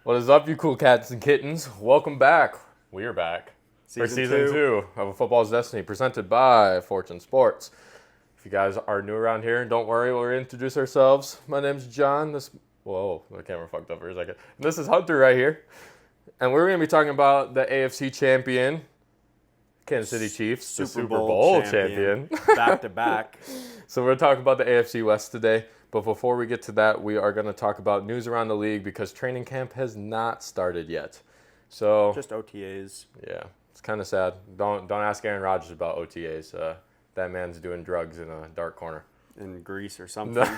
What is up, you cool cats and kittens? Welcome back. We are back for season two of A Football's Destiny, presented by Fortune Sports. If you guys are new around here, don't worry, we'll introduce ourselves. My name's John. Whoa, the camera fucked up for a second. This is Hunter right here. And we're going to be talking about the AFC champion, Kansas City Chiefs, the Super Bowl champion. Back to back. So we're talking about the AFC West today. But before we get to that, we are going to talk about news around the league because training camp has not started yet. So just OTAs. Yeah, it's kind of sad. Don't ask Aaron Rodgers about OTAs. That man's doing drugs in a dark corner. In Greece or something.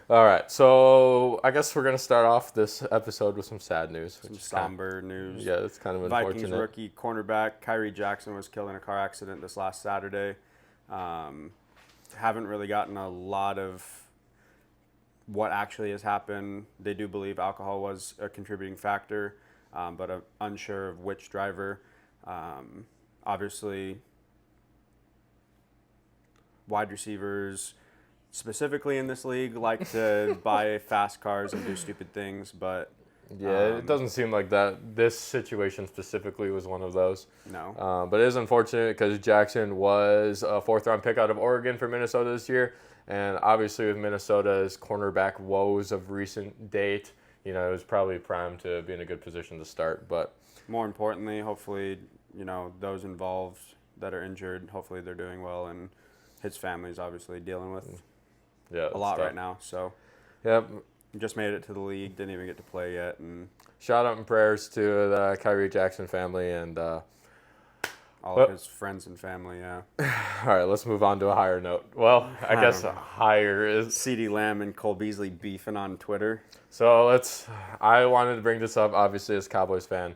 All right, so I guess we're going to start off this episode with some sad news. Some somber news. Yeah, it's kind of unfortunate. Vikings rookie cornerback Kyrie Jackson was killed in a car accident this last Saturday. Haven't really gotten a lot of what actually has happened. They do believe alcohol was a contributing factor, but I'm unsure of which driver. Obviously, wide receivers, specifically in this league, like to buy fast cars and do stupid things, but yeah, it doesn't seem like that. This situation specifically was one of those. No. But it is unfortunate because Jackson was a fourth-round pick out of Oregon for Minnesota this year. And obviously with Minnesota's cornerback woes of recent date, it was probably primed to be in a good position to start. But more importantly, hopefully, those involved that are injured, hopefully they're doing well. And his family's obviously dealing with a lot right now. So, yep. Just made it to the league, didn't even get to play yet. And shout out and prayers to the Kyrie Jackson family and all of his friends and family, yeah. All right, let's move on to a higher note. Well, I guess higher is CeeDee Lamb and Cole Beasley beefing on Twitter. So I wanted to bring this up, obviously, as a Cowboys fan.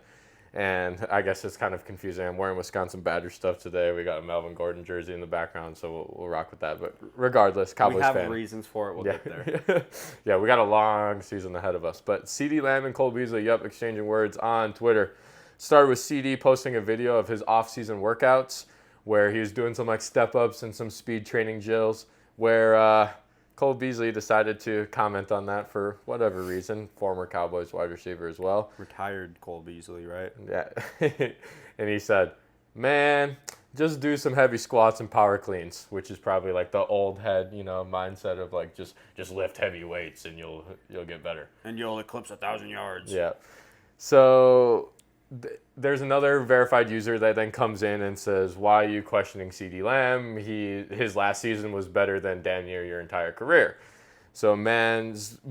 And I guess it's kind of confusing. I'm wearing Wisconsin Badger stuff today. We got a Melvin Gordon jersey in the background, so we'll rock with that. But regardless, Cowboys fan. We have reasons for it. We'll get there. Yeah, we got a long season ahead of us. But CeeDee Lamb and Cole Beasley, exchanging words on Twitter. Started with CD posting a video of his off-season workouts where he was doing some step-ups and some speed training drills where Cole Beasley decided to comment on that for whatever reason, former Cowboys wide receiver as well. Retired Cole Beasley, right? Yeah. And he said, man, just do some heavy squats and power cleans, which is probably the old head, mindset of just lift heavy weights and you'll get better. And you'll eclipse 1,000 yards. Yeah. So there's another verified user that then comes in and says, why are you questioning CeeDee Lamb? His last season was better than damn near your entire career. So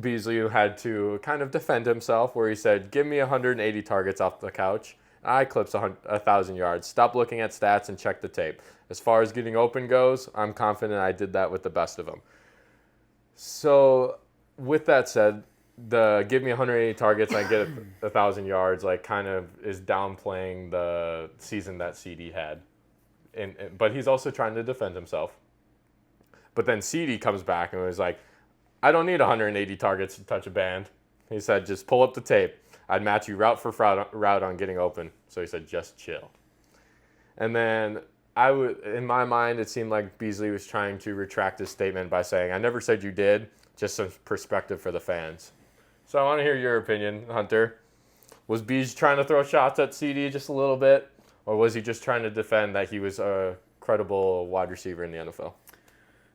Beasley had to kind of defend himself where he said, give me 180 targets off the couch. I clips 1,000 yards. Stop looking at stats and check the tape. As far as getting open goes, I'm confident I did that with the best of them. So with that said, the give me 180 targets and I get 1,000 yards kind of is downplaying the season that CD had. But he's also trying to defend himself. But then CD comes back and was like, I don't need 180 targets to touch a band. He said, just pull up the tape. I'd match you route for route on getting open. So he said, just chill. And then in my mind, it seemed like Beasley was trying to retract his statement by saying, I never said you did, just some perspective for the fans. So I want to hear your opinion, Hunter. Was Bees trying to throw shots at CD just a little bit? Or was he just trying to defend that he was a credible wide receiver in the NFL?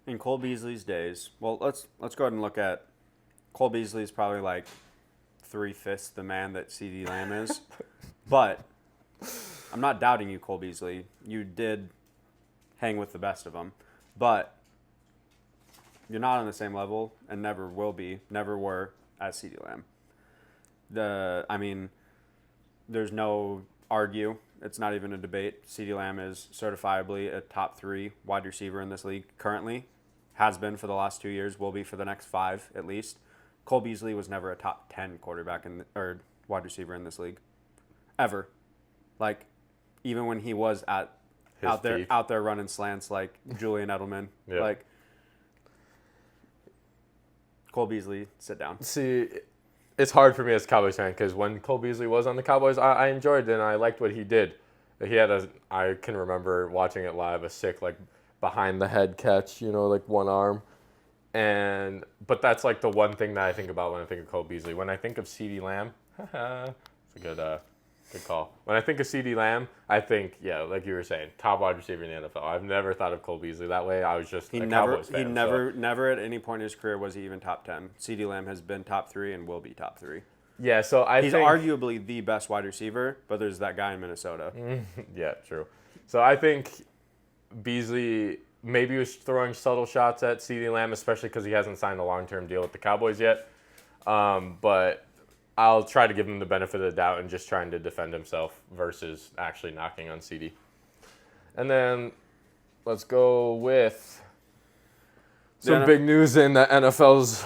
In Cole Beasley's days, well, let's go ahead and look at Cole Beasley's probably 3/5 the man that CeeDee Lamb is. But I'm not doubting you, Cole Beasley. You did hang with the best of them. But you're not on the same level and never will be, never were, as CeeDee Lamb. There's no argue. It's not even a debate. CeeDee Lamb is certifiably a top 3 wide receiver in this league currently. Has been for the last 2 years. Will be for the next 5 at least. Cole Beasley was never a top 10 quarterback or wide receiver in this league, ever. Even when he was out there running slants like Julian Edelman. Yeah. Cole Beasley, sit down. See, it's hard for me as a Cowboys fan because when Cole Beasley was on the Cowboys, I enjoyed it and I liked what he did. He had I can remember watching it live, a sick behind the head catch, one arm. But that's like the one thing that I think about when I think of Cole Beasley. When I think of CeeDee Lamb, it's a good call. When I think of CeeDee Lamb, I think, like you were saying, top wide receiver in the NFL. I've never thought of Cole Beasley that way. I was just Cowboys fan. He never at any point in his career was he even top 10. CeeDee Lamb has been top 3 and will be top 3. Yeah, so he's think arguably the best wide receiver, but there's that guy in Minnesota. Yeah, true. So I think Beasley maybe was throwing subtle shots at CeeDee Lamb, especially because he hasn't signed a long-term deal with the Cowboys yet. But I'll try to give him the benefit of the doubt and just trying to defend himself versus actually knocking on CeeDee. And then let's go with some big news in the NFL's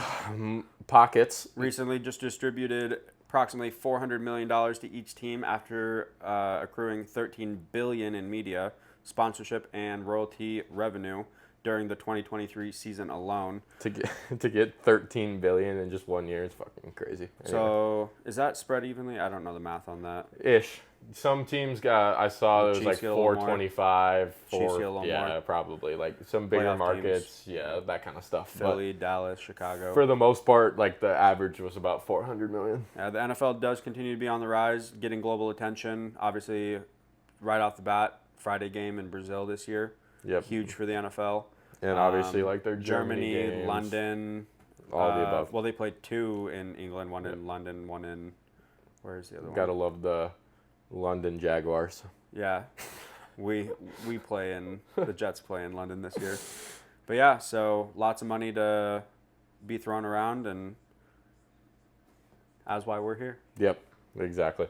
pockets. Recently just distributed approximately $400 million to each team after accruing $13 billion in media, sponsorship, and royalty revenue during the 2023 season alone. To get $13 billion in just 1 year is fucking crazy. Anyway. So is that spread evenly? I don't know the math on that. Ish. Some teams I saw it was like 425. More. Probably. Like some bigger Playoff markets. teams. Yeah, that kind of stuff. Philly, Dallas, Chicago. For the most part, like the average was about 400 million. Yeah, the NFL does continue to be on the rise, getting global attention. Obviously, right off the bat, Friday game in Brazil this year. Yep. Huge for the NFL. And obviously, like their Germany games, London. All the above. Well, they played 2 in England, 1 in London, 1 in... Where's the other one? Gotta love the London Jaguars. Yeah. We play in... The Jets play in London this year. But yeah, so lots of money to be thrown around, and that's why we're here. Yep, exactly.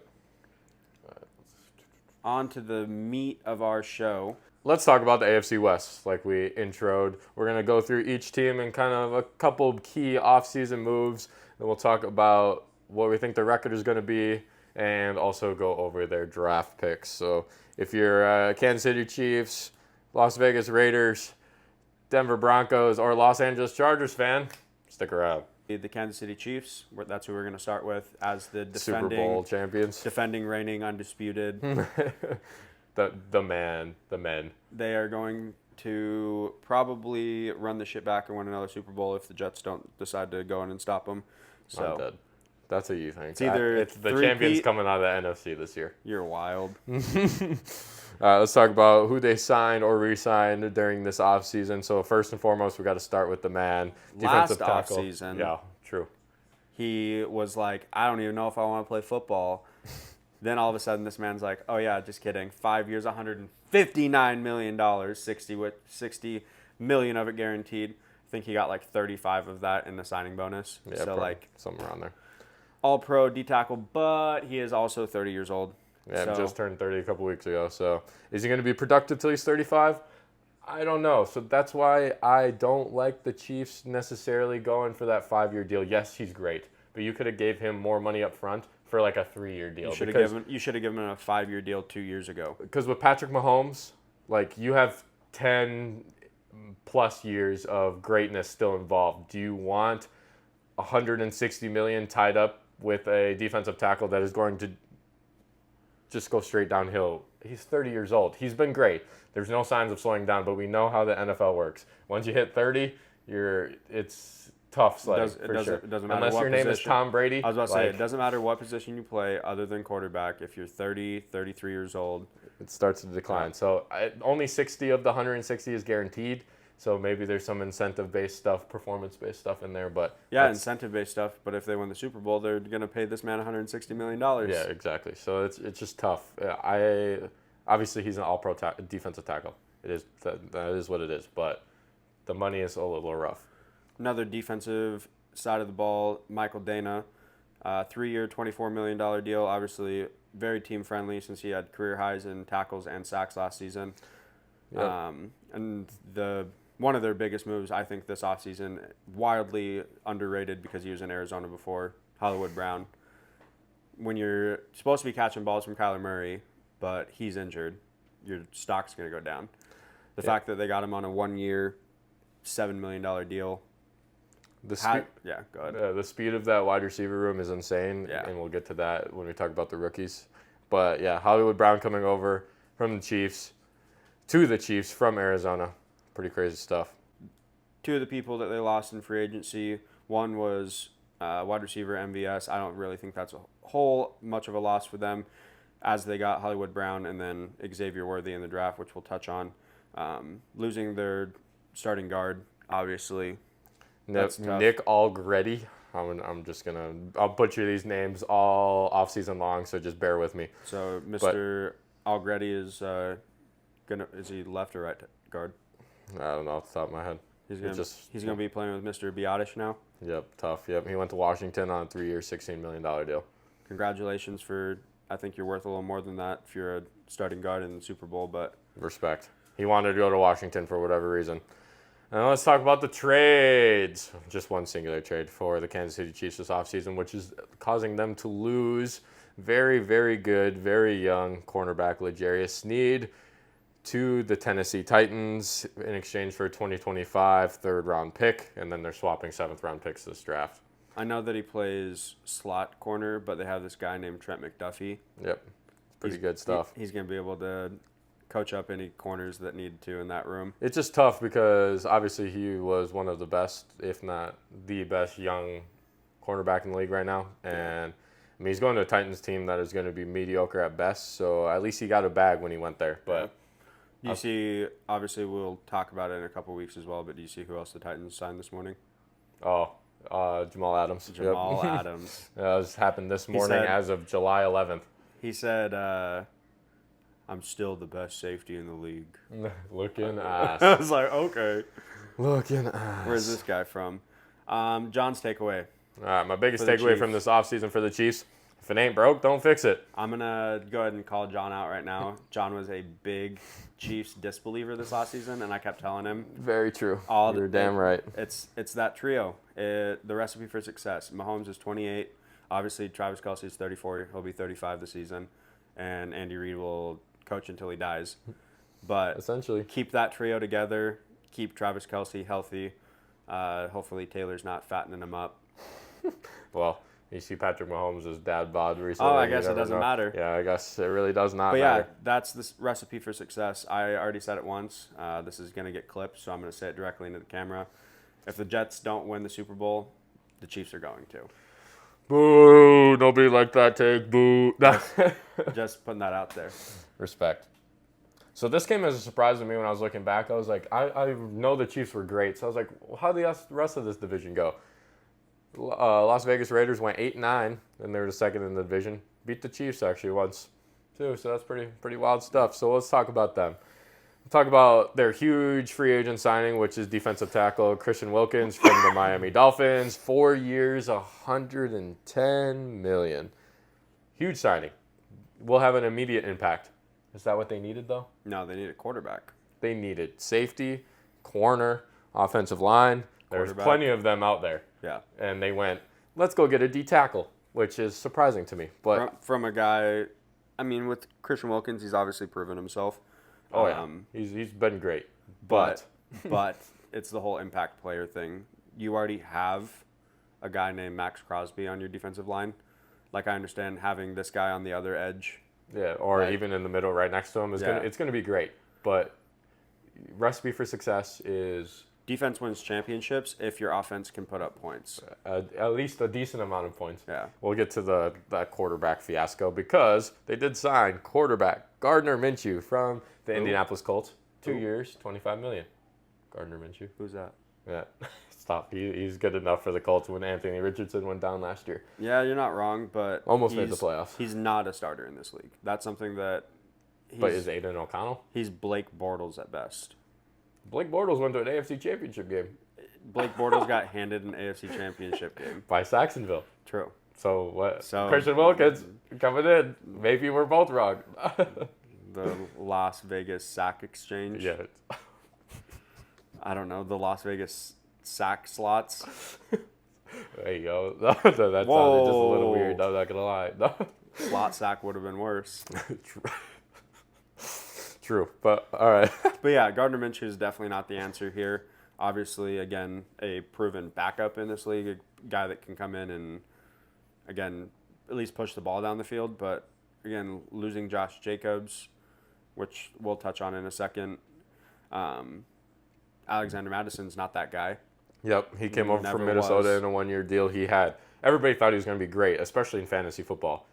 On to the meat of our show. Let's talk about the AFC West, like we introed. We're going to go through each team and kind of a couple key offseason moves. Then we'll talk about what we think their record is going to be and also go over their draft picks. So if you're Kansas City Chiefs, Las Vegas Raiders, Denver Broncos, or Los Angeles Chargers fan, stick around. The Kansas City Chiefs, that's who we're going to start with as the Super Bowl champions. Defending, reigning, undisputed. The men. They are going to probably run the shit back and win another Super Bowl if the Jets don't decide to go in and stop them. So I'm dead. That's what you think. It's either the champions coming out of the NFC this year. You're wild. Let's talk about who they signed or re-signed during this offseason. So first and foremost, we got to start with the man. Defensive tackle. Offseason. Yeah, true. He was like, I don't even know if I want to play football. Then all of a sudden, this man's like, oh, yeah, just kidding. 5 years, $159 million, $60 million of it guaranteed. I think he got like 35 of that in the signing bonus. Yeah, so like somewhere around there. All-pro D-tackle, but he is also 30 years old. Yeah, just turned 30 a couple weeks ago. So is he going to be productive till he's 35? I don't know. So that's why I don't like the Chiefs necessarily going for that 5-year deal. Yes, he's great, but you could have gave him more money up front for like a 3-year deal. You should have given him a 5-year deal 2 years ago. Because with Patrick Mahomes, like you have 10 plus years of greatness still involved. Do you want $160 million tied up with a defensive tackle that is going to just go straight downhill? He's 30 years old. He's been great. There's no signs of slowing down, but we know how the NFL works. Once you hit 30, it's tough sledding for sure. It doesn't matter unless what your name position. is Tom Brady. I was about to say, it doesn't matter what position you play other than quarterback. If you're 30, 33 years old, it starts to decline. So only 60 of the 160 is guaranteed. So maybe there's some incentive-based stuff, performance-based stuff in there. But yeah, incentive-based stuff. But if they win the Super Bowl, they're going to pay this man $160 million. Yeah, exactly. So it's just tough. Obviously, he's an all-pro defensive tackle. It is that is what it is. But the money is a little rough. Another defensive side of the ball, Michael Dana, 3-year, $24 million deal. Obviously, very team-friendly since he had career highs in tackles and sacks last season. Yep. And one of their biggest moves, I think, this offseason, wildly underrated because he was in Arizona before, Hollywood Brown. When you're supposed to be catching balls from Kyler Murray, but he's injured, your stock's going to go down. The fact that they got him on a 1-year, $7 million deal. Go ahead. The speed of that wide receiver room is insane, and we'll get to that when we talk about the rookies. But, yeah, Hollywood Brown coming over from the Chiefs to the Chiefs from Arizona. Pretty crazy stuff. two of the people that they lost in free agency. One was wide receiver MVS. I don't really think that's a whole much of a loss for them, as they got Hollywood Brown and then Xavier Worthy in the draft, which we'll touch on. Losing their starting guard, obviously. Nick Allegretti. I'll butcher these names all off-season long, so just bear with me. So Mr. Allegretti is is he left or right guard? I don't know off the top of my head. He's gonna be playing with Mr. Biotish now. Yep, tough. Yep, he went to Washington on a 3-year, $16 million deal. Congratulations for. I think you're worth a little more than that if you're a starting guard in the Super Bowl, but Respect. He wanted to go to Washington for whatever reason. And let's talk about the trades. Just one singular trade for the Kansas City Chiefs this offseason, which is causing them to lose very, very good, very young cornerback L'Jarius Sneed to the Tennessee Titans in exchange for a 2025 third-round pick, and then they're swapping seventh-round picks this draft. I know that he plays slot corner, but they have this guy named Trent McDuffie. Yep, pretty good stuff. He's going to be able to coach up any corners that need to in that room. It's just tough because obviously he was one of the best, if not the best, young cornerback in the league right now. And I mean, he's going to a Titans team that is going to be mediocre at best. So at least he got a bag when he went there. But do you see? Obviously, we'll talk about it in a couple weeks as well. But do you see who else the Titans signed this morning? Jamal Adams. Jamal Adams. This happened this morning as of July 11th. He said, I'm still the best safety in the league. Looking ass. I was like, okay. Looking ass. Where's this guy from? John's takeaway. All right, my biggest takeaway from this offseason for the Chiefs, if it ain't broke, don't fix it. I'm going to go ahead and call John out right now. John was a big Chiefs disbeliever this offseason, and I kept telling him. Very true. You're damn right. It's that trio. The recipe for success. Mahomes is 28. Obviously, Travis Kelce is 34. He'll be 35 this season. And Andy Reid will coach until he dies. But essentially, keep that trio together. Keep Travis Kelce healthy. Hopefully, Taylor's not fattening him up. Well, you see Patrick Mahomes' dad bod recently. Oh, I guess it doesn't matter. Yeah, I guess it really does not matter. But yeah, that's the recipe for success. I already said it once. This is going to get clipped, so I'm going to say it directly into the camera. If the Jets don't win the Super Bowl, the Chiefs are going to. Boo! Nobody like that take. Boo! Just putting that out there. Respect. So this came as a surprise to me when I was looking back. I was like, I know the Chiefs were great. So I was like, well, how did the rest of this division go? Las Vegas Raiders went 8-9, and they were the second in the division. Beat the Chiefs actually once, too. So that's pretty wild stuff. So let's talk about them. We'll talk about their huge free agent signing, which is defensive tackle Christian Wilkins from the Miami Dolphins. 4 years, $110 million. Huge signing. Will have an immediate impact. Is that what they needed, though? No, they need a quarterback. They needed safety, corner, offensive line. There's plenty of them out there. Yeah. And they went, let's go get a D tackle, which is surprising to me. But from a guy, I mean, with Christian Wilkins, he's obviously proven himself. Oh, yeah. He's been great. But it's the whole impact player thing. You already have a guy named Max Crosby on your defensive line. Like, I understand having this guy on the other edge. Yeah, or even in the middle right next to him. It's gonna be great. But recipe for success is... Defense wins championships if your offense can put up points. At least a decent amount of points. Yeah. We'll get to that quarterback fiasco because they did sign quarterback Gardner Minshew from the Indianapolis Colts. 2 years, $25 million. Gardner Minshew. Who's that? Yeah. Stop. He's good enough for the Colts when Anthony Richardson went down last year. Yeah, you're not wrong, but almost made the playoffs. He's not a starter in this league. That's something that... But is Aiden O'Connell? He's Blake Bortles at best. Blake Bortles went to an AFC Championship game. Blake Bortles got handed an AFC Championship game. By Saxonville. True. So what? Christian Wilkins coming in. Maybe we're both wrong. The Las Vegas sack exchange. Yeah. I don't know. The Las Vegas sack slots. There you go. That sounded just a little weird. I'm not going to lie. No. Slot sack would have been worse. True, but all right. But yeah, Gardner Minshew is definitely not the answer here. Obviously, again, a proven backup in this league, a guy that can come in and, again, at least push the ball down the field. But, again, losing Josh Jacobs, which we'll touch on in a second, Alexander Madison's not that guy. Yep, he came over Never from Minnesota was. in a one-year deal. Everybody thought he was going to be great, especially in fantasy football.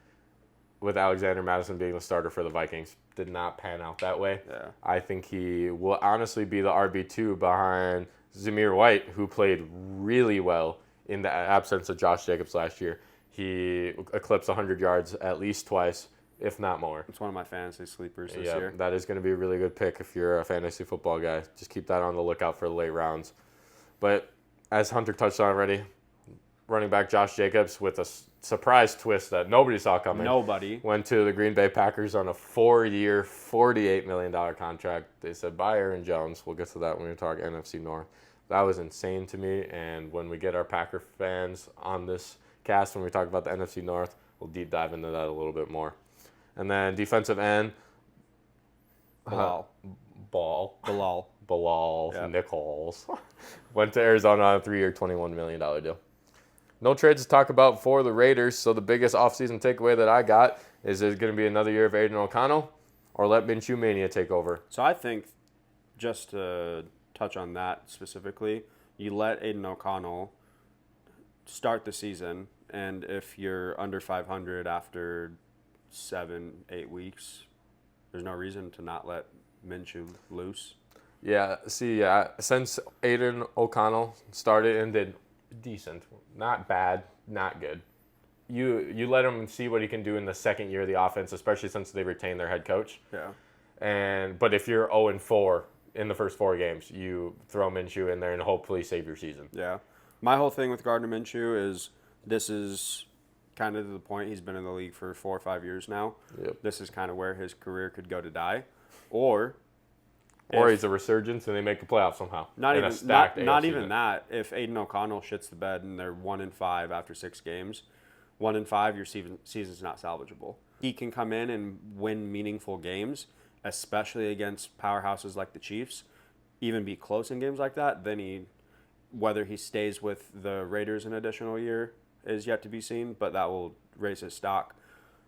With Alexander Madison being the starter for the Vikings, did not pan out that way. Yeah. I think he will honestly be the RB2 behind Zamir White, who played really well in the absence of Josh Jacobs last year. He eclipsed 100 yards at least twice, if not more. It's one of my fantasy sleepers this year. That is going to be a really good pick if you're a fantasy football guy. Just keep that on the lookout for the late rounds. But as Hunter touched on already, running back Josh Jacobs with a surprise twist that nobody saw coming. Nobody. Went to the Green Bay Packers on a 4-year, $48 million contract. They said, bye, Aaron Jones. We'll get to that when we talk NFC North. That was insane to me. And when we get our Packer fans on this cast, when we talk about the NFC North, we'll deep dive into that a little bit more. And then defensive end. Bilal. Yep. Nichols. Went to Arizona on a 3-year, $21 million deal. No trades to talk about for the Raiders, so the biggest offseason takeaway that I got is there's going to be another year of Aiden O'Connell or let Minshew Mania take over. So I think, just to touch on that specifically, you let Aiden O'Connell start the season, and if you're under 500 after 7-8 weeks, there's no reason to not let Minshew loose. Yeah, since Aiden O'Connell started and did decent, not bad, not good. You let him see what he can do in the second year of the offense, especially since they retained their head coach. Yeah. But if you're 0-4 in the first 4 games, you throw Minshew in there and hopefully save your season. Yeah. My whole thing with Gardner Minshew is this is kind of the point. He's been in the league for 4 or 5 years now. Yep. This is kind of where his career could go to die. Or he's a resurgence and they make the playoffs somehow. Not in even a stacked not AFC even that. If Aiden O'Connell shits the bed and they're 1-5 after 6 games, 1-5, your season's not salvageable. He can come in and win meaningful games, especially against powerhouses like the Chiefs. Even be close in games like that. Then whether he stays with the Raiders an additional year is yet to be seen, but that will raise his stock.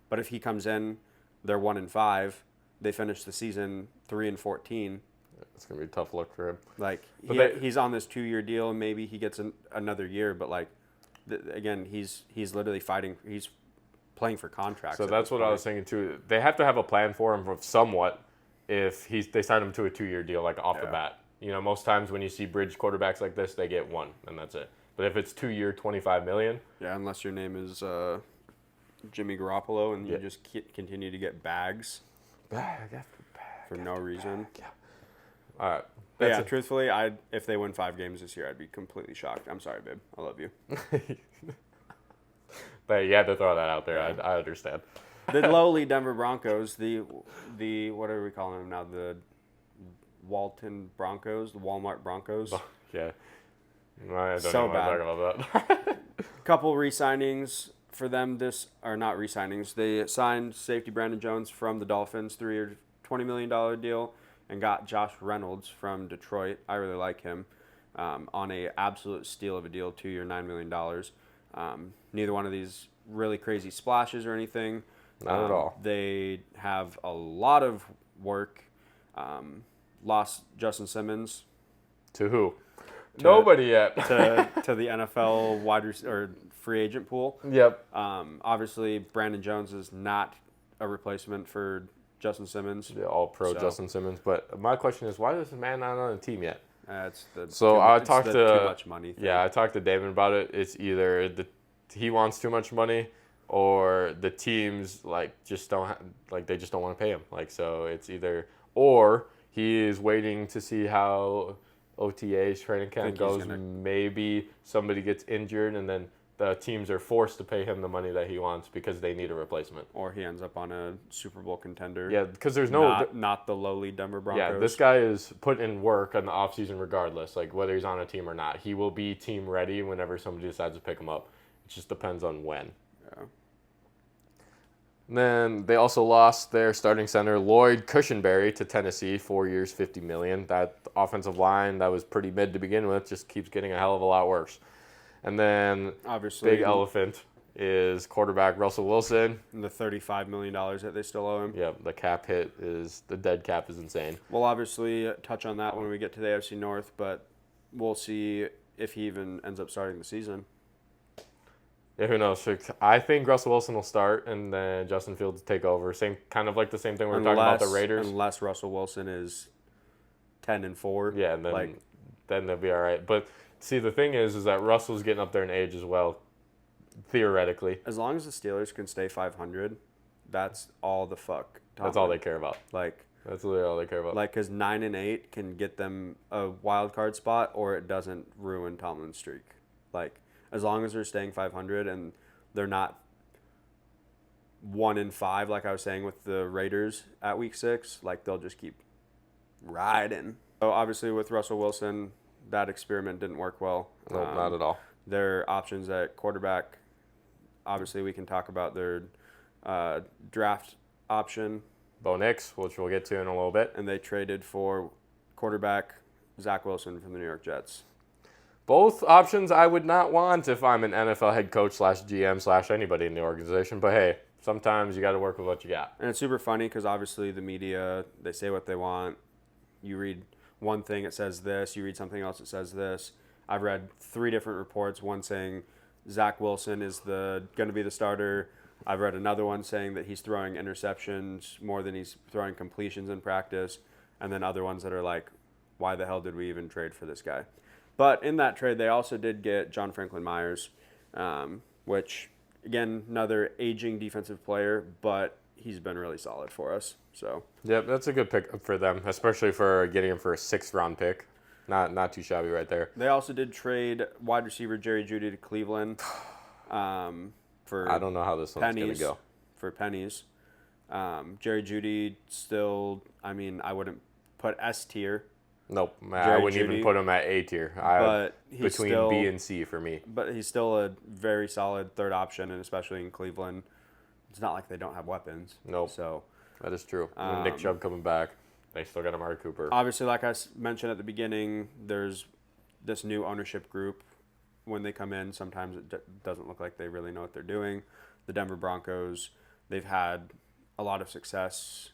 But if he comes in, they're 1-5. They finish the season 3-14. It's gonna be a tough look for him. Like he's on this 2-year deal, and maybe he gets another year. But like, again, he's literally fighting. He's playing for contracts. So that's what I was thinking too. They have to have a plan for him of somewhat. If they sign him to a 2-year deal, like off the bat. You know, most times when you see bridge quarterbacks like this, they get 1, and that's it. But if it's 2-year, $25 million. Yeah, unless your name is Jimmy Garoppolo and you just continue to get bags. Bag after bag. For no reason. Bag. Yeah. All right. Yeah, truthfully, if they win 5 games this year, I'd be completely shocked. I'm sorry, babe. I love you. But you had to throw that out there. Yeah. I understand. The lowly Denver Broncos, the what are we calling them now? The Walton Broncos, the Walmart Broncos. Oh, yeah. I don't So even bad. want to talk about that. Couple re-signings for them. Not re-signings. They signed safety Brandon Jones from the Dolphins, 3-year, $20 million deal, and got Josh Reynolds from Detroit. I really like him. On a absolute steal of a deal, 2-year, $9 million. Neither one of these really crazy splashes or anything. Not at all. They have a lot of work. Lost Justin Simmons. To who? Nobody yet. to the NFL or free agent pool. Yep. Obviously, Brandon Jones is not a replacement for Justin Simmons. Yeah, all-pro Justin Simmons. But my question is, why is this man not on the team yet? Too much money thing. Yeah, I talked to Damon about it. It's either he wants too much money, or the teams just don't want to pay him. So it's either, or he is waiting to see how OTA's training camp goes. Maybe somebody gets injured, and then the teams are forced to pay him the money that he wants because they need a replacement. Or he ends up on a Super Bowl contender. Yeah, because there's not the lowly Denver Broncos. Yeah, this guy is put in work on the offseason regardless, whether he's on a team or not. He will be team ready whenever somebody decides to pick him up. It just depends on when. Yeah. And then they also lost their starting center, Lloyd Cushenberry, to Tennessee, 4 years, $50 million. That offensive line that was pretty mid to begin with just keeps getting a hell of a lot worse. And then obviously big elephant is quarterback Russell Wilson. And the $35 million that they still owe him. Yep, the dead cap is insane. We'll obviously touch on that when we get to the AFC North, but we'll see if he even ends up starting the season. Yeah, who knows? I think Russell Wilson will start, and then Justin Fields take over. Kind of like the same thing we were talking about the Raiders. Unless Russell Wilson is 10-4. Yeah, and then they'll be all right. But see, the thing is that Russell's getting up there in age as well, theoretically. As long as the Steelers can stay 500, that's all the fuck. That's all they care about. That's literally all they care about. Because 9-8 can get them a wild card spot, or it doesn't ruin Tomlin's streak. As long as they're staying 500 and they're not 1-5, like I was saying with the Raiders at week 6, they'll just keep riding. So obviously with Russell Wilson, that experiment didn't work well. No, not at all. Their options at quarterback, obviously we can talk about their draft option. Bo Nix, which we'll get to in a little bit. And they traded for quarterback Zach Wilson from the New York Jets. Both options I would not want if I'm an NFL head coach / GM / anybody in the organization. But hey, sometimes you got to work with what you got. And it's super funny because obviously the media, they say what they want. You read one thing, it says this. You read something else, it says this. I've read 3 different reports, one saying Zach Wilson is going to be the starter. I've read another one saying that he's throwing interceptions more than he's throwing completions in practice. And then other ones that are like, why the hell did we even trade for this guy? But in that trade, they also did get John Franklin Myers, which, again, another aging defensive player, but he's been really solid for us. So yep, that's a good pick for them, especially for getting him for a 6th-round pick. Not too shabby right there. They also did trade wide receiver Jerry Jeudy to Cleveland for I don't know how this one's going to go. For pennies. Jerry Jeudy still, I wouldn't put S tier. Nope, I wouldn't even put him at A tier. Between B and C for me. But he's still a very solid 3rd option, and especially in Cleveland, it's not like they don't have weapons. Nope. So that is true. Nick Chubb coming back, they still got Amari Cooper. Obviously, like I mentioned at the beginning, there's this new ownership group. When they come in, sometimes it doesn't look like they really know what they're doing. The Denver Broncos, they've had a lot of success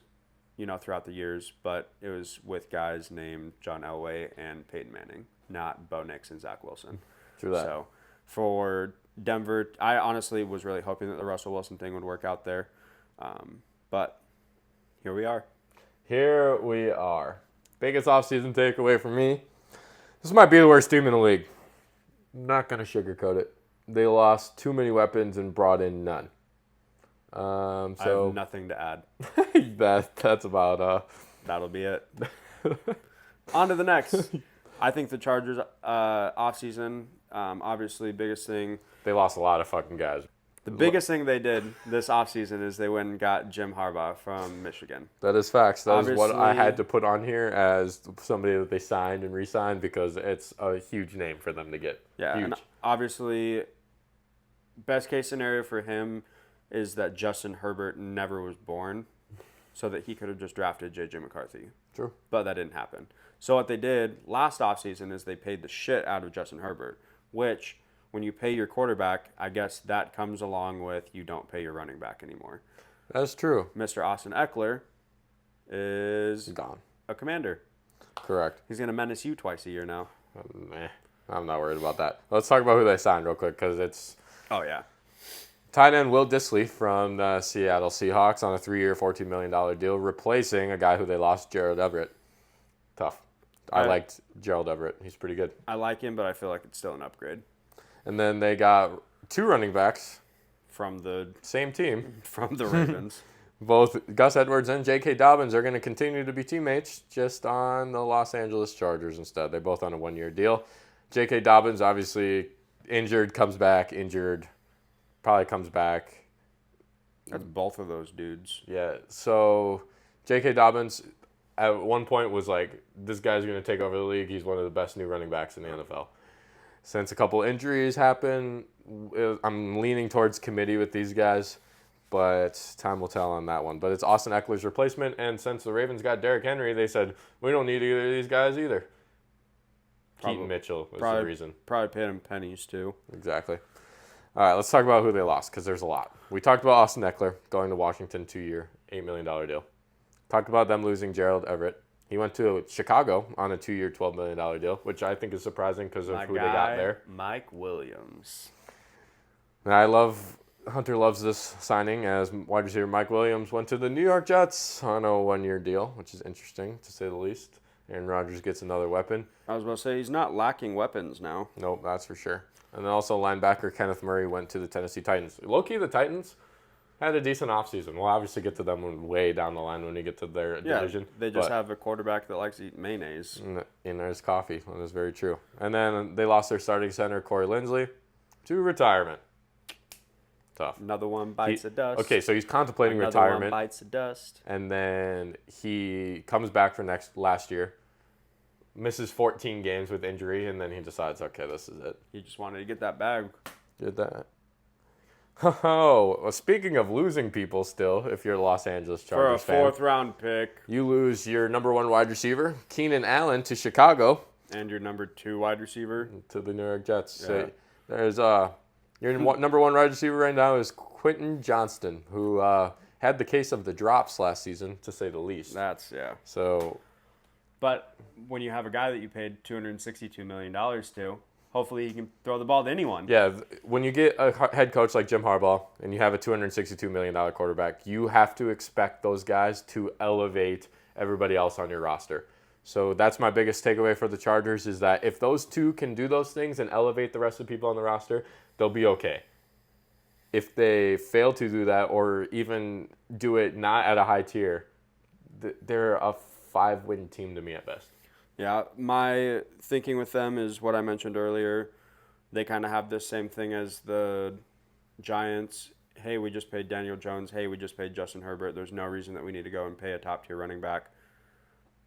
throughout the years, but it was with guys named John Elway and Peyton Manning, not Bo Nix and Zach Wilson. True that. So for Denver, I honestly was really hoping that the Russell Wilson thing would work out there. But here we are. Here we are. Biggest offseason takeaway for me. This might be the worst team in the league. Not going to sugarcoat it. They lost too many weapons and brought in none. I have nothing to add. That's about That'll be it. On to the next. I think the Chargers offseason, obviously biggest thing. They lost a lot of fucking guys. The biggest thing they did this offseason is they went and got Jim Harbaugh from Michigan. That is facts. That is what I had to put on here as somebody that they signed and re-signed because it's a huge name for them to get. Yeah, huge. And obviously, best case scenario for him is that Justin Herbert never was born so that he could have just drafted J.J. McCarthy. True. But that didn't happen. So what they did last offseason is they paid the shit out of Justin Herbert, which when you pay your quarterback, I guess that comes along with you don't pay your running back anymore. That's true. Mr. Austin Eckler is gone. A Commander. Correct. He's going to menace you twice a year now. I'm not worried about that. Let's talk about who they signed real quick because it's... Oh, yeah. Tight end Will Dissly from the Seattle Seahawks on a 3-year, $14 million deal, replacing a guy who they lost, Gerald Everett. Tough. I liked Gerald Everett. He's pretty good. I like him, but I feel like it's still an upgrade. And then they got 2 running backs. From the... Same team. From the Ravens. Both Gus Edwards and J.K. Dobbins are going to continue to be teammates just on the Los Angeles Chargers instead. They're both on a 1-year deal. J.K. Dobbins, obviously, injured, comes back, injured, probably comes back. That's both of those dudes. Yeah, so J.K. Dobbins at one point was like, this guy's going to take over the league. He's one of the best new running backs in the NFL. Since a couple injuries happened, I'm leaning towards committee with these guys, but time will tell on that one. But it's Austin Eckler's replacement, and since the Ravens got Derrick Henry, they said, we don't need either of these guys either. Keaton Mitchell was the reason. Probably paid him pennies, too. Exactly. All right, let's talk about who they lost because there's a lot. We talked about Austin Eckler going to Washington, 2-year, $8 million deal. Talked about them losing Gerald Everett. He went to Chicago on a 2-year, $12 million deal, which I think is surprising because of who they got there. Mike Williams. And Hunter loves this signing as wide receiver Mike Williams went to the New York Jets on a 1-year deal, which is interesting to say the least. Aaron Rodgers gets another weapon. I was about to say, he's not lacking weapons now. Nope, that's for sure. And then also linebacker Kenneth Murray went to the Tennessee Titans. Low-key, the Titans had a decent offseason. We'll obviously get to them way down the line when we get to their division. They just have a quarterback that likes to eat mayonnaise. In his coffee. That is very true. And then they lost their starting center, Corey Linsley, to retirement. Tough. Another one bites the dust. Okay, so he's contemplating retirement. Another one bites the dust. And then he comes back for last year. Misses 14 games with injury, and then he decides, okay, this is it. He just wanted to get that bag. Did that. Oh, well, speaking of losing people still, if you're a Los Angeles Chargers fan. For a 4th-round pick. You lose your number 1 wide receiver, Keenan Allen, to Chicago. And your number 2 wide receiver. To the New York Jets. Yeah. So there's your number 1 wide receiver right now is Quentin Johnston, who had the case of the drops last season, to say the least. So... But when you have a guy that you paid $262 million to, hopefully he can throw the ball to anyone. Yeah, when you get a head coach like Jim Harbaugh and you have a $262 million quarterback, you have to expect those guys to elevate everybody else on your roster. So that's my biggest takeaway for the Chargers is that if those two can do those things and elevate the rest of the people on the roster, they'll be okay. If they fail to do that or even do it not at a high tier, they're a 5-win team to me at best. Yeah, my thinking with them is what I mentioned earlier. They kind of have this same thing as the Giants. Hey, we just paid Daniel Jones. Hey, we just paid Justin Herbert. There's no reason that we need to go and pay a top-tier running back.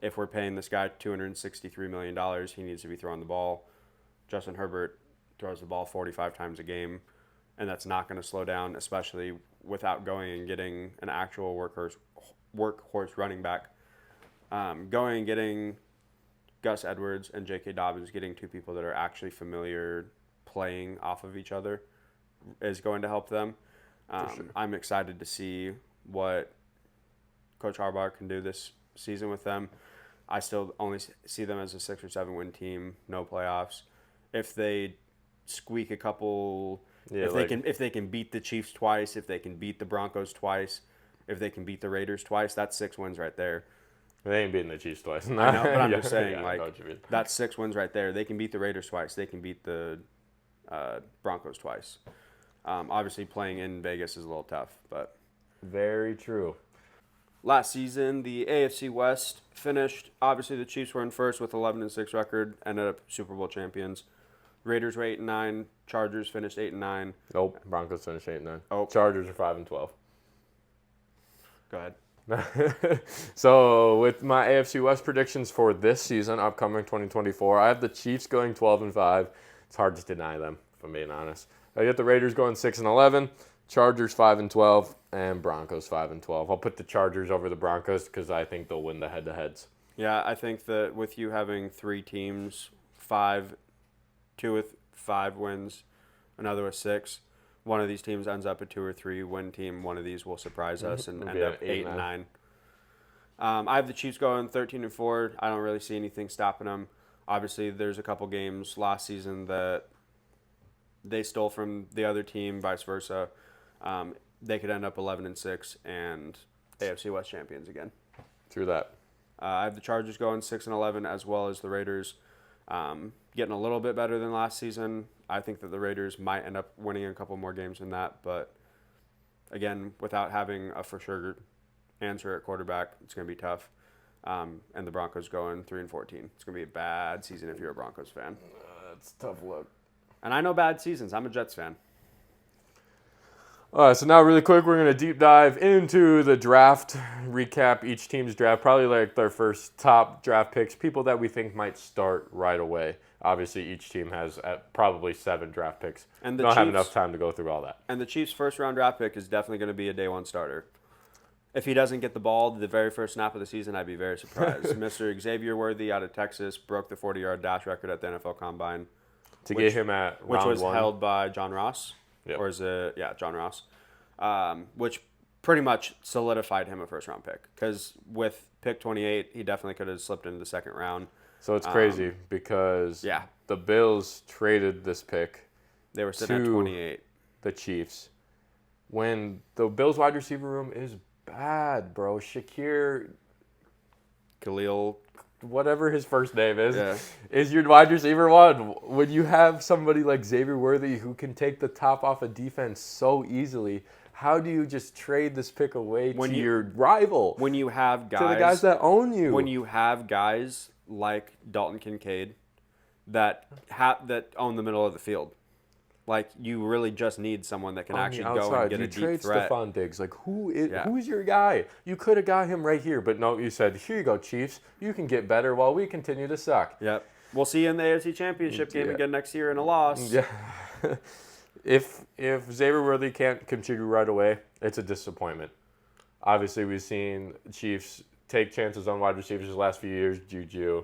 If we're paying this guy $263 million, he needs to be throwing the ball. Justin Herbert throws the ball 45 times a game, and that's not going to slow down, especially without going and getting an actual workhorse running back. Going and getting Gus Edwards and J.K. Dobbins, getting 2 people that are actually familiar playing off of each other is going to help them. Sure. I'm excited to see what Coach Harbaugh can do this season with them. I still only see them as a 6 or 7 win team, no playoffs. If they squeak a couple, if they can beat the Chiefs twice, if they can beat the Broncos twice, if they can beat the Raiders twice, that's 6 wins right there. They ain't beating the Chiefs twice. I know, but I'm just saying, that's 6 wins right there. They can beat the Raiders twice. They can beat the Broncos twice. Obviously, playing in Vegas is a little tough, but... Very true. Last season, the AFC West finished. Obviously, the Chiefs were in first with 11-6 record, ended up Super Bowl champions. Raiders were 8-9. Chargers finished 8-9. Nope. Broncos finished 8-9. Oh. Chargers are 5-12. Go ahead. So with my AFC West predictions for this season, upcoming 2024, I have the Chiefs going 12-5. It's hard to deny them, if I'm being honest. I get the Raiders going 6-11, Chargers 5-12, and Broncos 5-12. I'll put the Chargers over the Broncos because I think they'll win the head-to-heads. Yeah, I think that with you having 3 teams, 2 with 5 wins, another with 6. One of these teams ends up a 2 or 3 win team. One of these will surprise us and end up 8-9. I have the Chiefs going 13-4. I don't really see anything stopping them. Obviously, there's a couple games last season that they stole from the other team, vice versa. They could end up 11-6 and AFC West champions again. Through that. I have the Chargers going 6-11 as well as the Raiders. Getting a little bit better than last season. I think that the Raiders might end up winning a couple more games than that, but again, without having a for sure answer at quarterback, it's going to be tough. And the Broncos going 3-14. It's going to be a bad season if you're a Broncos fan. That's a tough look. And I know bad seasons. I'm a Jets fan. All right, so now really quick, we're going to deep dive into the draft, recap each team's draft, probably like their first top draft picks, people that we think might start right away. Obviously, each team has probably 7 draft picks. And don't have enough time to go through all that. And the Chiefs' first-round draft pick is definitely going to be a day 1 starter. If he doesn't get the ball the very first snap of the season, I'd be very surprised. Mr. Xavier Worthy out of Texas broke the 40-yard dash record at the NFL Combine. Get him at round 1. Which was held by John Ross. Yep. Or is it, John Ross, which pretty much solidified him a first-round pick. Because with pick 28, he definitely could have slipped into the second round. So it's crazy because the Bills traded this pick. They were sitting at 28. The Chiefs. When the Bills wide receiver room is bad, bro. Khalil, whatever his first name is your wide receiver one. When you have somebody like Xavier Worthy who can take the top off a defense so easily, how do you just trade this pick away to your rival? When you have guys, to the guys that own you. When you have guys like Dalton Kincaid that own the middle of the field. Like, you really just need someone that can actually go and get a deep threat. You trade Stephon Diggs. Like, who's your guy? You could have got him right here, but no, you said, here you go, Chiefs. You can get better while we continue to suck. Yep. We'll see you in the AFC Championship game again next year in a loss. Yeah. If Xavier Worthy can't contribute right away, it's a disappointment. Obviously, we've seen Chiefs take chances on wide receivers the last few years. Juju,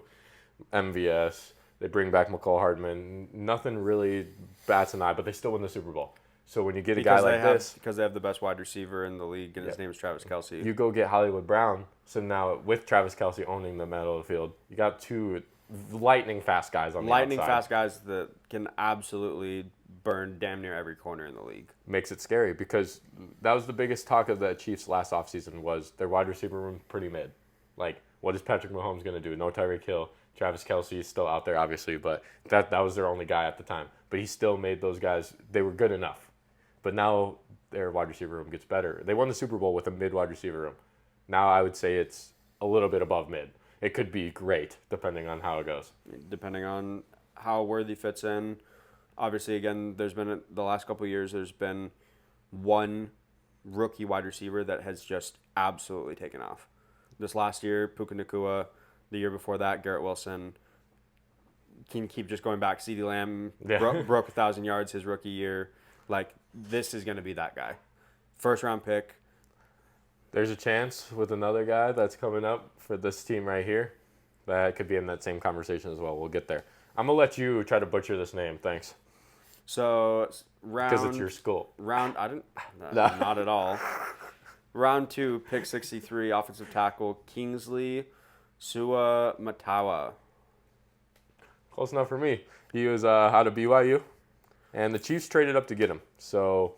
MVS. They bring back McCall Hardman. Nothing really bats an eye, but they still win the Super Bowl. So when you get a guy like this... Because they have the best wide receiver in the league, and his name is Travis Kelce. You go get Hollywood Brown. So now with Travis Kelce owning the middle of the field, you got two lightning fast guys on the outside. Lightning fast guys that can absolutely burn damn near every corner in the league. Makes it scary because that was the biggest talk of the Chiefs last offseason was their wide receiver room pretty mid. Like, what is Patrick Mahomes going to do? No Tyreek Hill. Travis Kelce is still out there, obviously, but that was their only guy at the time. But he still made those guys, they were good enough. But now their wide receiver room gets better. They won the Super Bowl with a mid wide receiver room. Now I would say it's a little bit above mid. It could be great, depending on how it goes. Depending on how Worthy fits in. Obviously, again, the last couple of years, there's been one rookie wide receiver that has just absolutely taken off. This last year, Puka Nacua. The year before that, Garrett Wilson. Can keep just going back. CeeDee Lamb broke 1,000 yards his rookie year. Like, this is going to be that guy. First round pick. There's a chance with another guy that's coming up for this team right here that could be in that same conversation as well. We'll get there. I'm going to let you try to butcher this name. Thanks. So, because it's your school. I didn't. No. Not at all. Round 2, pick 63, offensive tackle, Kingsley Sua Matawa. Close enough for me. He was out of BYU, and the Chiefs traded up to get him. So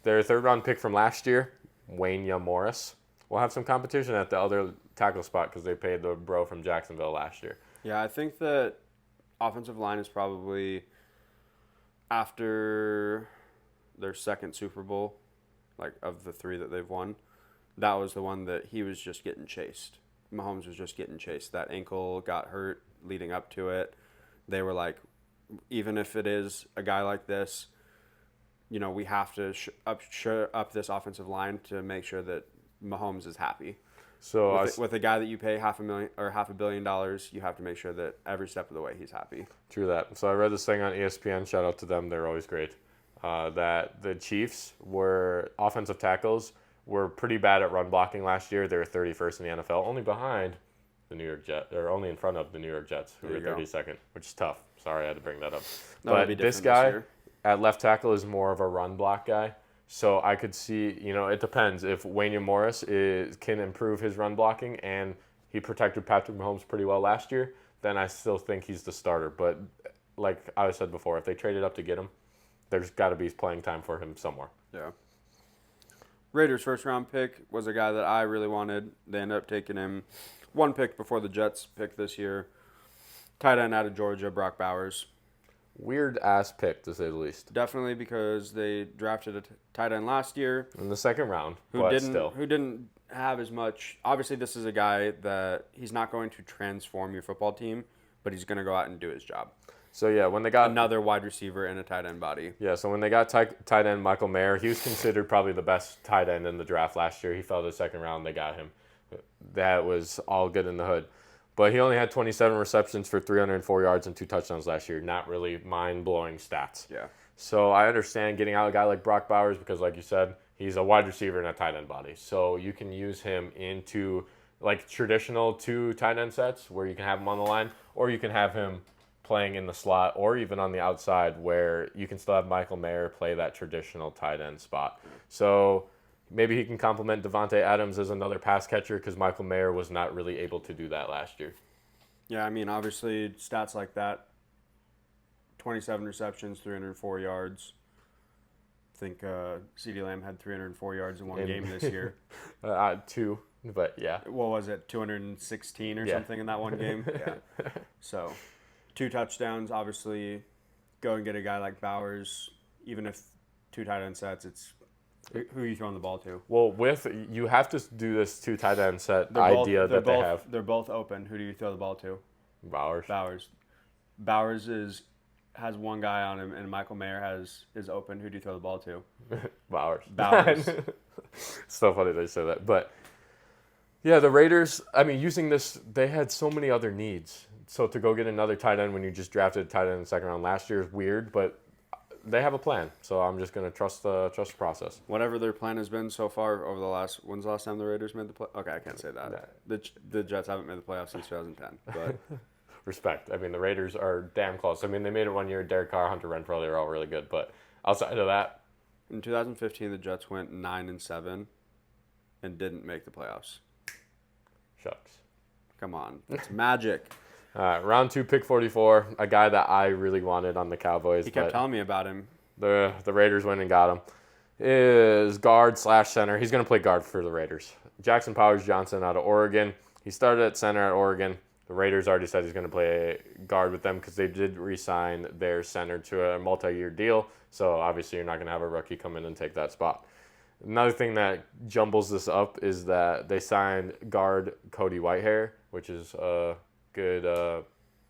their third-round pick from last year, Wanya Morris, will have some competition at the other tackle spot because they paid the bro from Jacksonville last year. Yeah, I think that offensive line is probably after their second Super Bowl, like of the 3 that they've won, that was the one that he was just getting chased. Mahomes was just getting chased. That ankle got hurt leading up to it. They were like, even if it is a guy like this, we have to up this offensive line to make sure that Mahomes is happy. So with a guy that you pay $500 million, you have to make sure that every step of the way he's happy. True that. So I read this thing on ESPN. Shout out to them. They're always great. That the Chiefs were offensive tackles were pretty bad at run blocking last year. They were 31st in the NFL, only behind the New York Jets, or only in front of the New York Jets, who were 32nd, which is tough. Sorry, I had to bring that up. But this guy at left tackle is more of a run block guy. So I could see, it depends. If Wanya Morris can improve his run blocking and he protected Patrick Mahomes pretty well last year, then I still think he's the starter. But like I said before, if they traded up to get him, there's got to be playing time for him somewhere. Yeah. Raiders' first-round pick was a guy that I really wanted. They ended up taking him one pick before the Jets pick this year. Tight end out of Georgia, Brock Bowers. Weird-ass pick, to say the least. Definitely because they drafted a tight end last year. In the second round, who didn't have as much. Obviously, this is a guy that he's not going to transform your football team, but he's going to go out and do his job. So, yeah, when they got... Another wide receiver in a tight end body. Yeah, so when they got tight end Michael Mayer, he was considered probably the best tight end in the draft last year. He fell to the second round. They got him. That was all good in the hood. But he only had 27 receptions for 304 yards and 2 touchdowns last year. Not really mind-blowing stats. Yeah. So I understand getting out a guy like Brock Bowers because, like you said, he's a wide receiver in a tight end body. So you can use him into, like, traditional 2 tight end sets where you can have him on the line, or you can have him playing in the slot or even on the outside where you can still have Michael Mayer play that traditional tight end spot. So maybe he can complement Devontae Adams as another pass catcher because Michael Mayer was not really able to do that last year. Yeah, I mean, obviously, stats like that, 27 receptions, 304 yards. I think CeeDee Lamb had 304 yards in one game this year. 2, but yeah. What was it, 216 or something in that one game? Yeah. So, 2 touchdowns. Obviously, go and get a guy like Bowers. Even if 2 tight end sets, it's who are you throwing the ball to? Well, you have to do this 2 tight end set idea that they have. They're both open. Who do you throw the ball to? Bowers. Bowers has one guy on him, and Michael Mayer is open. Who do you throw the ball to? Bowers. It's so funny they say that. But, yeah, the Raiders, I mean, using this, they had so many other needs. So to go get another tight end when you just drafted a tight end in the second round last year is weird, but they have a plan. So I'm just going to trust the process. Whatever their plan has been so far over when's the last time the Raiders made the play? Okay, I can't say that. The Jets haven't made the playoffs since 2010. But respect. I mean, the Raiders are damn close. I mean, they made it one year. Derek Carr, Hunter Renfrow, they were all really good. But outside of that, in 2015, the Jets went 9-7 and didn't make the playoffs. Shucks. Come on, it's magic. Round 2, pick 44, a guy that I really wanted on the Cowboys. He kept telling me about him. The Raiders went and got him. Is guard/center. He's going to play guard for the Raiders. Jackson Powers-Johnson out of Oregon. He started at center at Oregon. The Raiders already said he's going to play guard with them because they did re-sign their center to a multi-year deal. So obviously you're not going to have a rookie come in and take that spot. Another thing that jumbles this up is that they signed guard Cody Whitehair, which is a good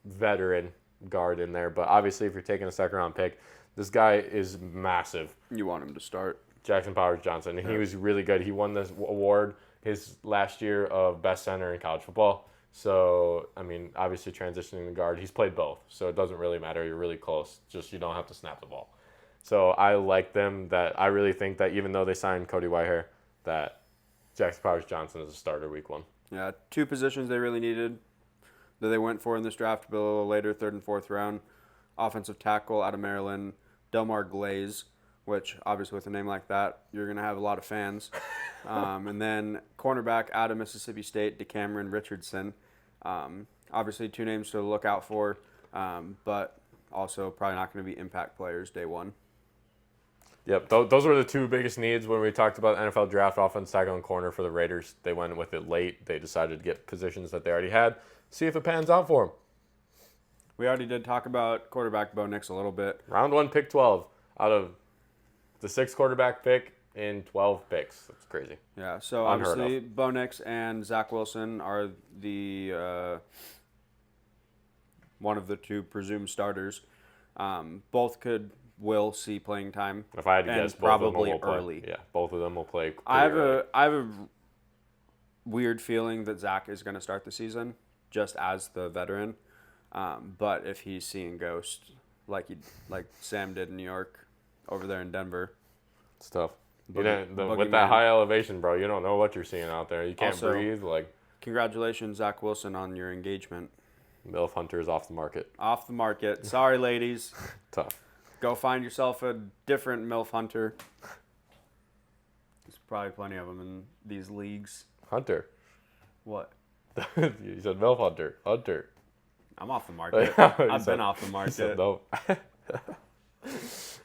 veteran guard in there. But obviously if you're taking a second-round pick, this guy is massive. You want him to start. Jackson Powers-Johnson. He was really good. He won this award his last year of best center in college football. So, I mean, obviously transitioning to guard, he's played both. So it doesn't really matter. You're really close. Just you don't have to snap the ball. So I like them. That I really think that even though they signed Cody Whitehair, that Jackson Powers-Johnson is a starter week 1. Yeah, 2 positions they really needed that they went for in this draft a little later, 3rd and 4th round. Offensive tackle out of Maryland, Delmar Glaze, which obviously with a name like that, you're going to have a lot of fans. And then cornerback out of Mississippi State, DeCameron Richardson. Obviously 2 names to look out for, but also probably not going to be impact players day 1. Yep, those were the 2 biggest needs when we talked about NFL draft, offense, tackle, and corner for the Raiders. They went with it late. They decided to get positions that they already had. See if it pans out for them. We already did talk about quarterback Bo Nix a little bit. Round 1, pick 12 out of the 6th quarterback pick in 12 picks. That's crazy. Yeah, so obviously Bo Nix and Zach Wilson are the one of the 2 presumed starters. Both will see playing time. If I had to guess, probably both of them will early. Play. Yeah, both of them will play. I have a weird feeling that Zach is going to start the season just as the veteran. But if he's seeing ghosts like Sam did in New York, over there in Denver, it's tough. With that high elevation, bro, you don't know what you're seeing out there. You can't also, breathe. Congratulations, Zach Wilson, on your engagement. MILF Hunter is off the market. Off the market. Sorry, ladies. Tough. Go find yourself a different MILF Hunter. There's probably plenty of them in these leagues. Hunter. What? You said MILF Hunter. Hunter. I'm off the market. I've been off the market. Said no.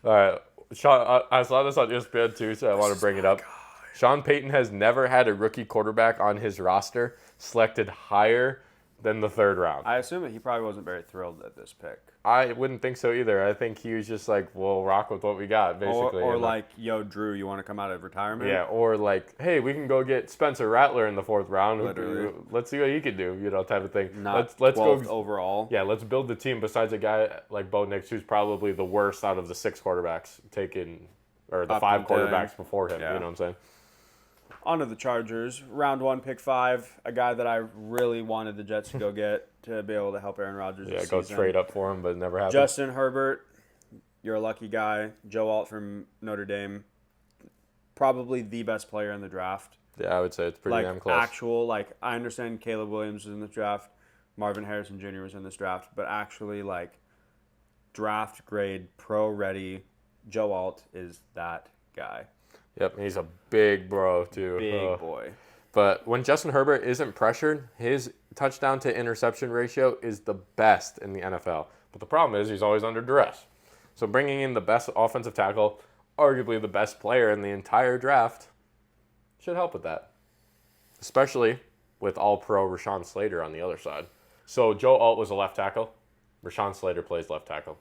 All right. Sean, I saw this on ESPN too, so I want to bring it up. Sean Payton has never had a rookie quarterback on his roster selected higher than the 3rd round. I assume that he probably wasn't very thrilled at this pick. I wouldn't think so either. I think he was just like, we'll rock with what we got, basically. Or like, yo, Drew, you want to come out of retirement? Yeah, or like, hey, we can go get Spencer Rattler in the 4th round. Literally. Let's see what he can do, type of thing. Let's go overall. Yeah, let's build the team besides a guy like Bo Nix, who's probably the worst out of the 6 quarterbacks taken, or the 5 quarterbacks before him. Yeah. You know what I'm saying? On to the Chargers. Round 1, pick 5. A guy that I really wanted the Jets to go get to be able to help Aaron Rodgers this go season. trade up for him, but it never happened. Justin Herbert, you're a lucky guy. Joe Alt from Notre Dame, probably the best player in the draft. Yeah, I would say it's pretty damn close. I understand Caleb Williams was in the draft. Marvin Harrison Jr. was in this draft. But actually, draft grade, pro ready. Joe Alt is that guy. Yep, he's a big bro too. Big boy. But when Justin Herbert isn't pressured, his touchdown to interception ratio is the best in the NFL. But the problem is he's always under duress. So bringing in the best offensive tackle, arguably the best player in the entire draft, should help with that. Especially with all-pro Rashawn Slater on the other side. So Joe Alt was a left tackle. Rashawn Slater plays left tackle.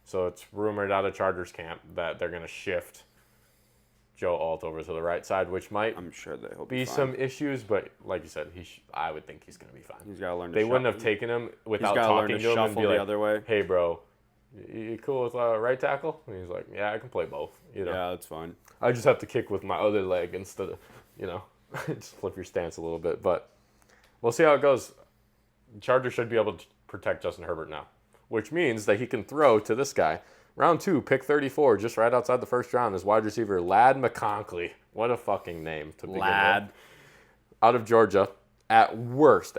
So it's rumored out of Chargers camp that they're going to shift Joe Alt over to the right side, which might I'm sure he'll be fine. some issues, but like you said, I would think he's going to be fine. He's got to learn to They wouldn't have taken him without talking to him and be the like, other way. hey, bro, you cool with right tackle? And he's like, yeah, I can play both. You know? Yeah, that's fine. I just have to kick with my other leg instead of, just flip your stance a little bit. But we'll see how it goes. Chargers should be able to protect Justin Herbert now, which means that he can throw to this guy. Round 2, pick 34, just right outside the first round, is wide receiver Ladd McConkey. What a fucking name to begin with. Out of Georgia. At worst,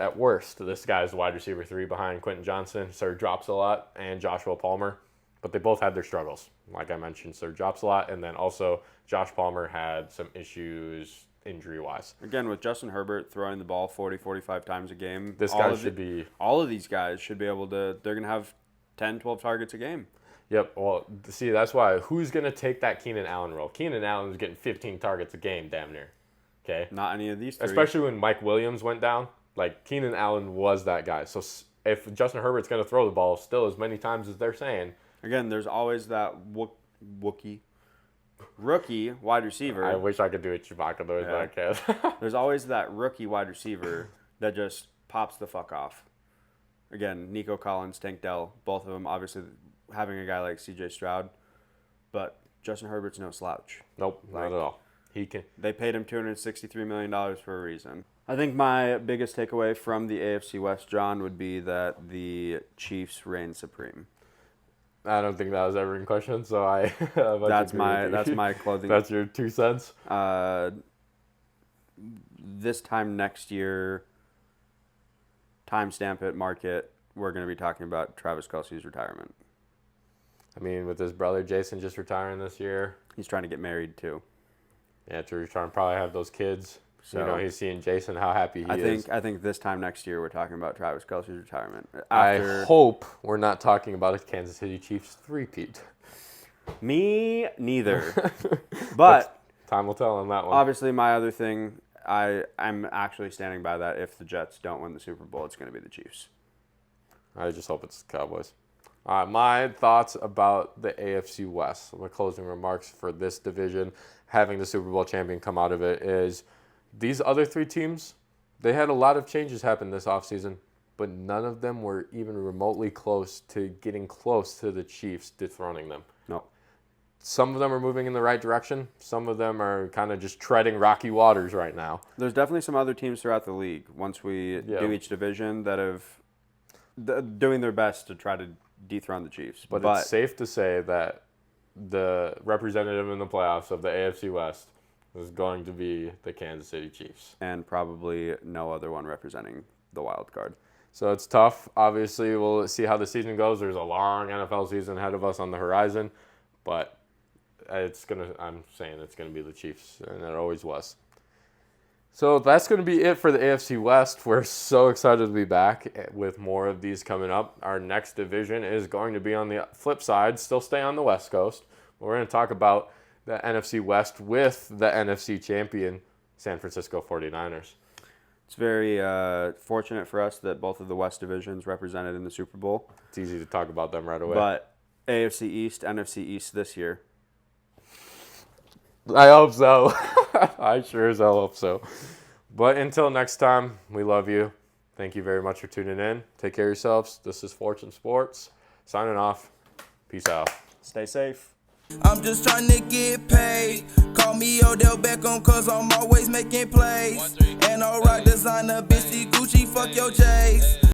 this guy's wide receiver 3 behind Quentin Johnson. Sir drops a lot, and Joshua Palmer. But they both had their struggles. Like I mentioned, Sir drops a lot, and then also Josh Palmer had some issues injury-wise. Again, with Justin Herbert throwing the ball 40, 45 times a game, This guy should be... All of these guys should be able to... They're going to have 10, 12 targets a game. Yep. Well, see, that's why. Who's going to take that Keenan Allen role? Keenan Allen's getting 15 targets a game, damn near. Okay? Not any of these three. Especially when Mike Williams went down. Like, Keenan Allen was that guy. So if Justin Herbert's going to throw the ball still as many times as they're saying. Again, there's always that rookie wide receiver. I wish I could do a Chewbacca noise, but I can't. There's always that rookie wide receiver that just pops the fuck off. Again, Nico Collins, Tank Dell, both of them obviously having a guy like C.J. Stroud, but Justin Herbert's no slouch. Nope, not at all. He can. They paid him $263 million for a reason. I think my biggest takeaway from the AFC West, John, would be that the Chiefs reign supreme. I don't think that was ever in question, so that's my clothing. That's your 2 cents. This time next year, timestamp it, mark it. We're going to be talking about Travis Kelce's retirement. I mean, with his brother Jason just retiring this year. He's trying to get married too. Yeah, to trying to probably have those kids. So he's seeing Jason, how happy he is. I think this time next year we're talking about Travis Kelce's retirement. I hope we're not talking about a Kansas City Chiefs three-peat. Me neither. But time will tell on that one. Obviously, my other thing, I'm actually standing by that. If the Jets don't win the Super Bowl, it's going to be the Chiefs. I just hope it's the Cowboys. My thoughts about the AFC West, my closing remarks for this division, having the Super Bowl champion come out of it, is these other 3 teams, they had a lot of changes happen this offseason, but none of them were even remotely close to getting close to the Chiefs dethroning them. No. Some of them are moving in the right direction. Some of them are kind of just treading rocky waters right now. There's definitely some other teams throughout the league, once we do each division, that have doing their best to try to dethrone the Chiefs. But it's safe to say that the representative in the playoffs of the AFC West is going to be the Kansas City Chiefs. And probably no other one representing the wild card. So it's tough. Obviously, we'll see how the season goes. There's a long NFL season ahead of us on the horizon. But I'm saying it's going to be the Chiefs, and it always was. So that's going to be it for the AFC West. We're so excited to be back with more of these coming up. Our next division is going to be on the flip side, still stay on the West Coast. We're going to talk about the NFC West with the NFC champion, San Francisco 49ers. It's very fortunate for us that both of the West divisions represented in the Super Bowl. It's easy to talk about them right away. But AFC East, NFC East this year. I hope so. I sure as hell hope so. But until next time, we love you. Thank you very much for tuning in. Take care of yourselves. This is Fortune Sports. Signing off. Peace out. Stay safe. I'm just trying to get paid. Call me Odell Beckham, cause I'm always making plays. And alright, designer, bitch, Gucci, fuck your J's.